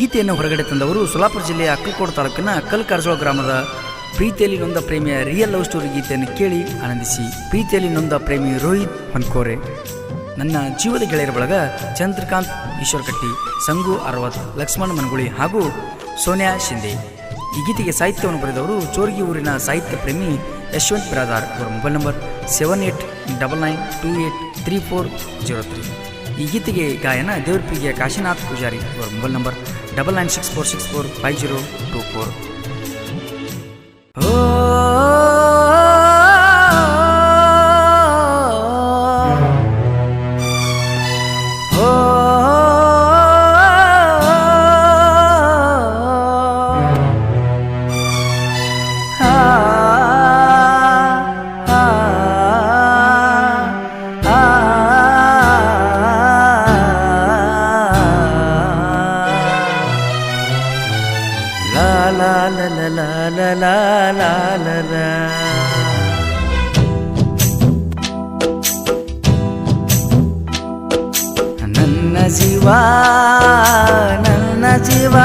ಗೀತೆಯನ್ನು ಹೊರಗಡೆ ತಂದವರು ಸೋಲಾಪುರ ಜಿಲ್ಲೆಯ ಅಕ್ಕಲಕೋಟೆ ತಾಲೂಕಿನ ಕಲ್ಕಾರ್ಜೋಳ ಗ್ರಾಮದ ಪ್ರೀತಿಯಲ್ಲಿ ನೊಂದ ಪ್ರೇಮಿಯ ರಿಯಲ್ ಲವ್ ಸ್ಟೋರಿ ಗೀತೆಯನ್ನು ಕೇಳಿ ಆನಂದಿಸಿ. ಪ್ರೀತಿಯಲ್ಲಿ ನೊಂದ ಪ್ರೇಮಿ ರೋಹಿತ್ ಹೊನ್ಕೋರೆ. ನನ್ನ ಜೀವದ ಗೆಳೆಯರ ಬಳಗ ಚಂದ್ರಕಾಂತ್ ಈಶ್ವರಕಟ್ಟಿ, ಸಂಗು ಅರವತ್, ಲಕ್ಷ್ಮಣ್ ಮನಗುಳಿ ಹಾಗೂ ಸೋನಿಯಾ ಶಿಂದೆ. ಈ ಗೀತೆಗೆ ಸಾಹಿತ್ಯವನ್ನು ಬರೆದವರು ಚೋರ್ಗಿ ಊರಿನ ಸಾಹಿತ್ಯ ಪ್ರೇಮಿ ಯಶವಂತ್ ಬಿರಾದಾರ್. ಅವರ ಮೊಬೈಲ್ ನಂಬರ್ 7899283403. ಈ ಗೀತೆಗೆ ಗಾಯನ ದೇವರಪಿಗೆ ಕಾಶಿನಾಥ್ ಪೂಜಾರಿ. ಅವರ ಮೊಬೈಲ್ ನಂಬರ್ 9964645024. ನನ್ನ ಜೀವ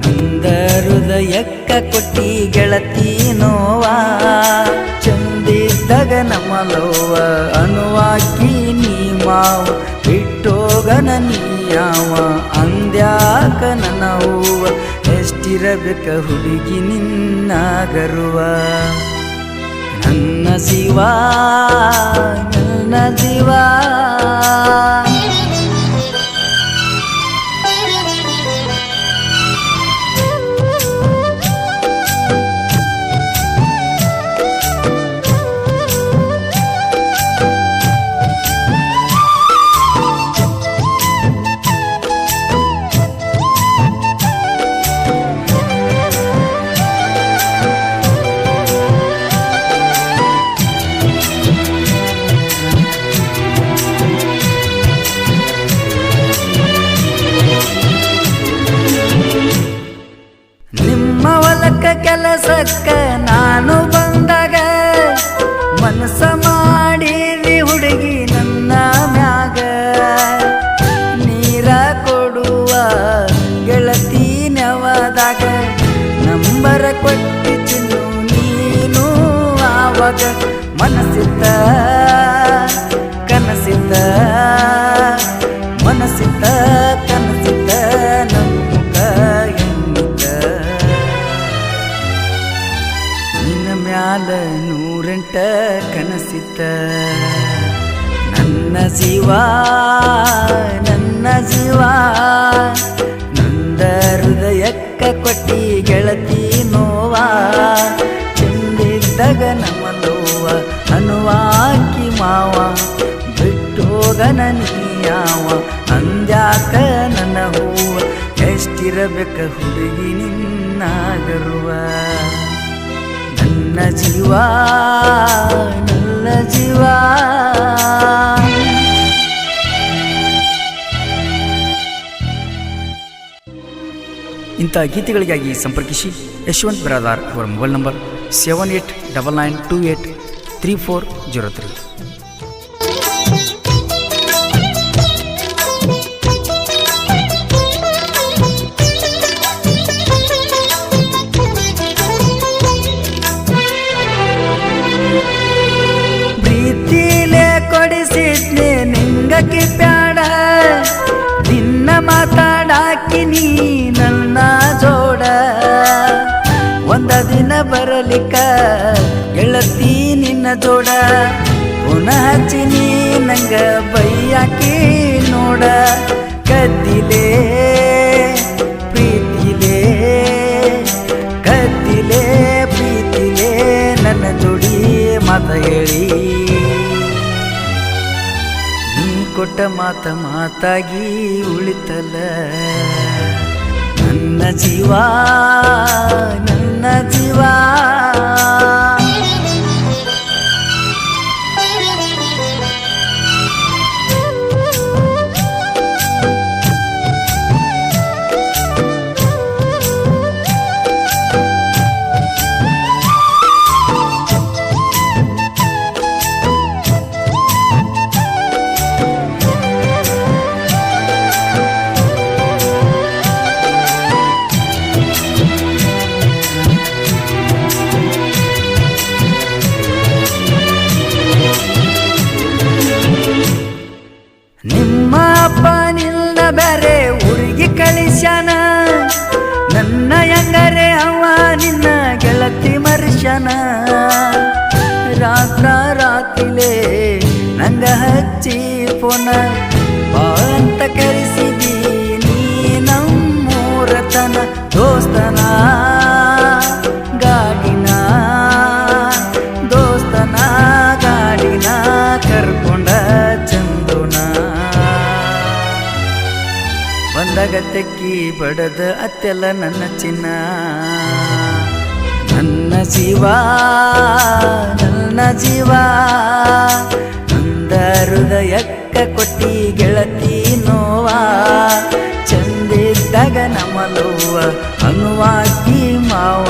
ನಂದ ಹೃದಯಕ್ಕ ಕೊಟ್ಟಿ ಗೆಳತಿ ನೋವಾ, ಚಂದಿದ್ದಾಗ ನಮ್ಮಲೋವ ಅನುವಾಕಿ ನೀ ಮಾವ, ಬಿಟ್ಟೋಗನ ನೀಯಾವ ಅಂದ್ಯಾಕ ನನ್ನ ಹೂವ, ಎಷ್ಟಿರಬೇಕ ಹುಡುಗಿ ನಿನ್ನ ಗರುವ. ನನ್ನ ಜೀವ ನನ್ನ ಜೀವ ಕೆಲಸಕ್ಕ ನಾನು ಬಂದಾಗ ಮನಸ್ಸ ಮಾಡಿರಿ ಹುಡುಗಿ ನನ್ನ ಮ್ಯಾಗ, ನೀರ ಕೊಡುವ ಗೆಳತಿ ನೆವದಾಗ ನಂಬರ ಕೊಟ್ಟಿದ್ದು ನೀನು ಆವಾಗ, ಮನಸ್ಸಿದ್ದ ಕನಸಿದ್ದ ಮನಸ್ಸಿದ್ದ ಕನಸಿದ್ದ ನಮ್ಮುಖ ಎನ್ನುತ್ತ, ಮ್ಯಾಲ ನೂರೆಂಟ ಕನಸಿದ್ದ. ನನ್ನ ಜೀವ ನನ್ನ ಜೀವ ನಂದ ಹೃದಯಕ್ಕ ಕೊಟ್ಟಿ ಗೆಳತಿ ನೋವಾ, ಚೆಂದಿದ್ದಾಗ ನಮ್ಮ ನೋವ ಅನುವಾಕಿ ಮಾವ, ಬಿಟ್ಟೋಗನ ನೀಯಾವ ಅಂದ್ಯಾಕ ನನ್ನ ಹೂವ, ಎಷ್ಟಿರಬೇಕ ಹುಡುಗಿ ನಿನ್ನ ಗರುವ. ನನ್ನ ಜೀವ ನನ್ನ ಜೀವ. ಇಂಥ ಗೀತೆಗಳಿಗಾಗಿ ಸಂಪರ್ಕಿಸಿ ಯಶವಂತ್ ಬಿರಾದಾರ್. ಅವರ ಮೊಬೈಲ್ ನಂಬರ್ 7899283403. ಕೊಡಿಸಿದ್ನೆ ನಿಂಗಕ್ಕೆ ಬ್ಯಾಡ, ನಿನ್ನ ಮಾತಾಡಾಕಿ ನೀ ನನ್ನ ಜೋಡ, ಒಂದ ದಿನ ಬರಲಿಕ್ಕ ಗೆಳತಿ ನಿನ್ನ ಜೋಡ, ಪುನಃ ಹಚ್ಚಿ ನೀ ನಂಗ ಬೈಯಾಕಿ ನೋಡ, ಕದ್ದಿಲೇ ಪ್ರೀತಿಲೇ ಕದ್ದಿಲೇ ಪ್ರೀತಿಲೇ ನನ್ನ ಜೋಡಿ ಮಾತ ಹೇಳಿ, ಕೊಟ್ಟ ಮಾತ ಮಾತಾಗಿ ಉಳಿತಲ್ಲ. ನನ್ನ ಜೀವ ನನ್ನ ಜೀವ. ಫೋನ ಬಾ ಅಂತ ಕರೆಸಿದಿ ನೀ ನಮ್ಮೂರತನ ದೋಸ್ತನ ಗಾಡಿನ ದೋಸ್ತನ ಗಾಡಿನ ಕರ್ಕೊಂಡ ಚಂದುನ ಬಂದಾಗ ತೆಕ್ಕಿ ಬಡದ ಅತ್ತೆಲ್ಲ ನನ್ನ ಚಿನ್ನ ನನ್ನ ಜೀವ ನನ್ನ ಜೀವ ನಂದ ಹೃದಯಕ್ಕ ಕೊಟ್ಟಿ ಗೆಳತಿ ನೋವಾ ಚಂದಿದ್ದಾಗ ನಮ್ಮಲವ್ವ ಅನುವಾಕಿ ಮಾವ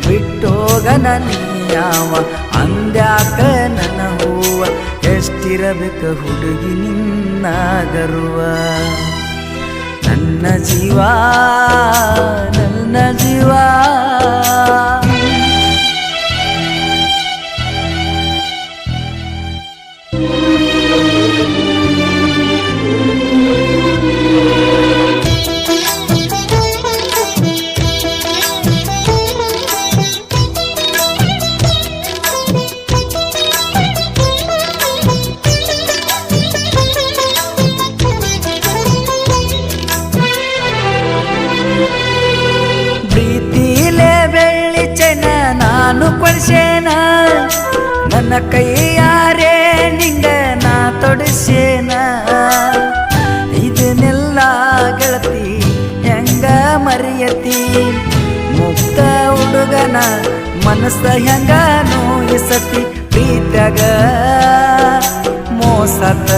ಬಿಟ್ಟೋಗನ ನೀಯಾವ ಅಂದ್ಯಾಕ ನನ್ನ ಹೂವ ಎಷ್ಟಿರಬೇಕ ಹುಡುಗಿ ನಿನ್ನ ಗರುವ ನನ್ನ ಜೀವ ನನ್ನ ಜೀವ ನಾನು ಕೊಡ್ಸೇನ ನನ್ನ ಕೈಯಾರೆ ನಿಂಗ ನಾ ತೊಡಸೇನ ಇದನ್ನೆಲ್ಲ ಗೆಳತಿ ಹೆಂಗ ಮರೆಯತಿ ಮುಕ್ತ ಹುಡುಗನ ಮನಸ್ಸ ಹೆಂಗ ನೋಯಿಸತಿ ಪ್ರೀತ್ಯಾಗ ಮೋಸಾತ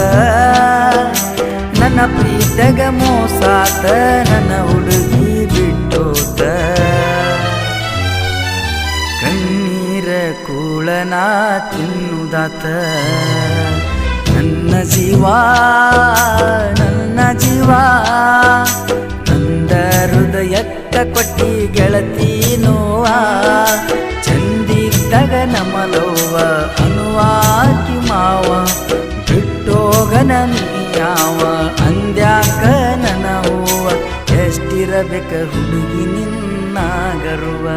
ನನ್ನ ಪ್ರೀತ್ಯಾಗ ಮೋಸಾತ ನನ್ನ ಹುಡುಗಿ ಬಿಟ್ಟೋತ ಕಣ್ಣೀರ ಕೂಳನ ತಿನ್ನುದಾತ ನನ್ನ ಜೀವ ನನ್ನ ಜೀವ ನಂದ ಹೃದಯಕ್ಕ ಕೊಟ್ಟಿ ಗೆಳತಿ ನೋವಾ ಚಂದಿದ್ದಾಗ ನಮ್ಮಲವ್ವ ಅನುವಾಕಿ ಮಾವ ಬಿಟ್ಟೋಗನ ನೀಯಾವ ಅಂದ್ಯಾಕ ನನ್ನ ಹೂವ ಎಷ್ಟಿರಬೇಕ ಹುಡುಗಿ ನಿನ್ನ ಗರ್ವ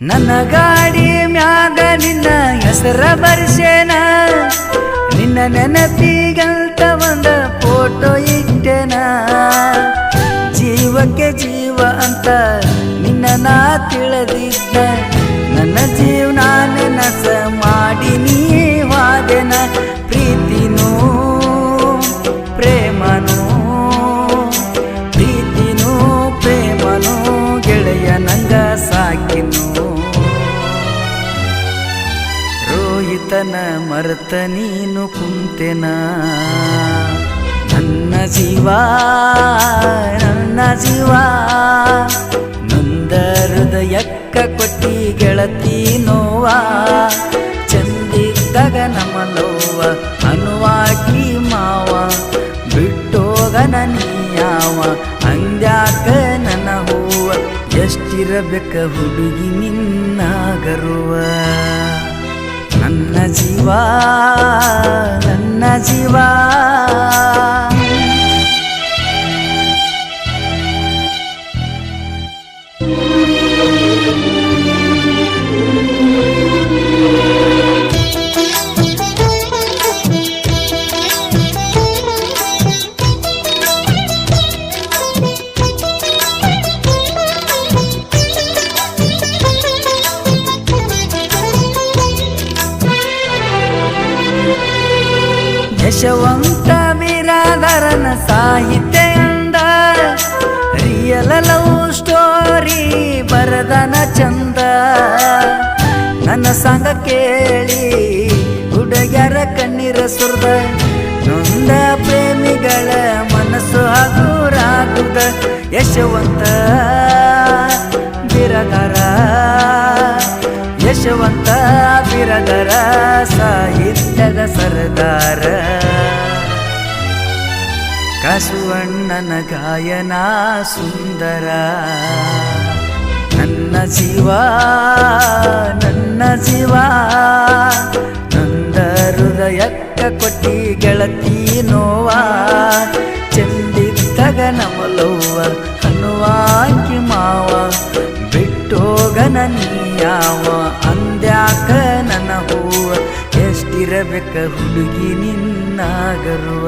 ನನ್ನ ಗಾಡಿ ಮ್ಯಾಗ ನಿನ್ನ ಹೆಸರ ಬರ್ಸೇನ ನಿನ್ನ ನೆನಪಿಗಂತ ಒಂದ ಫೋಟೋ ಇಟ್ಟೆನ ಜೀವಕ್ಕೆ ಜೀವ ಅಂತ ನಿನ್ನ ನಾ ತಿಳಿದಿದ್ದ ನನ್ನ ಜೀವನ ನೆನಸ ಮಾಡಿ ನೀವಾದೆನ ಪ್ರೀತಿನೂ ಪ್ರೇಮನೂ ಪ್ರೀತಿನೂ ಪ್ರೇಮನೂ ಗೆಳೆಯ ನಂಗ ಸಾಕಿನು ರೋಹಿತನ ಮರೆತ ನೀನು ಕುಂತೆನ ನನ್ನ ಜೀವ ನನ್ನ ಜೀವ ನೊಂದ ಹೃದಯಕ್ಕ ಕೊಟ್ಟಿ ಗೆಳತಿ ನೋವಾ ಚಂದಿದ್ದಾಗ ನಮ್ಮಲವ್ವ ಅನುವಾಕಿ ಮಾವ ಬಿಟ್ಟೋಗನ ನೀಯಾವ ಅಂದ್ಯಾಕ ನನ್ನ ಹೂವ ಎಷ್ಟಿರಬೇಕ ಹುಡುಗಿ ನಿನ್ನ ಗರ್ವ ನನ್ನ ಜೀವ ನನ್ನ ಜೀವ ಯಶವಂತ ಬಿರಾದರನ ಸಾಹಿತ್ಯ ಅಂದ ರಿಯಲ್ ಲವ್ ಸ್ಟೋರಿ ಬರದನ ಚಂದ ನನ್ನ ಸಂಗ ಕೇಳಿ ಹುಡುಗ್ಯಾರ ಕಣ್ಣೀರ ಸುರ್ದ ನೊಂದ ಪ್ರೇಮಿಗಳ ಮನಸ್ಸು ಹಗುರಾಗುದ ಯಶವಂತ ಬಿರಾದರ ಯಶವಂತ ಬಿರದರ ಸಾಹಿತ್ಯದ ಸರದಾರ ಕಾಸುವಣ್ಣನ ಗಾಯನ ಸುಂದರ ನನ್ನ ಜೀವ ನಂದ ಹೃದಯಕ್ಕ ಕೊಟ್ಟಿ ಗೆಳತಿ ನೋವ ಚೆಂದಿದ್ದಾಗ ನಮಲವ್ವ ಅನ್ನುವಾಕಿ ಮಾವ ಬಿಟ್ಟೋಗನ ನೀಯಾವ ಅಂದ್ಯಾಕ ನನ್ನ ಹೂವ ಎಷ್ಟಿರಬೇಕ ಹುಡುಗಿ ನಿನ್ನ ಗರುವ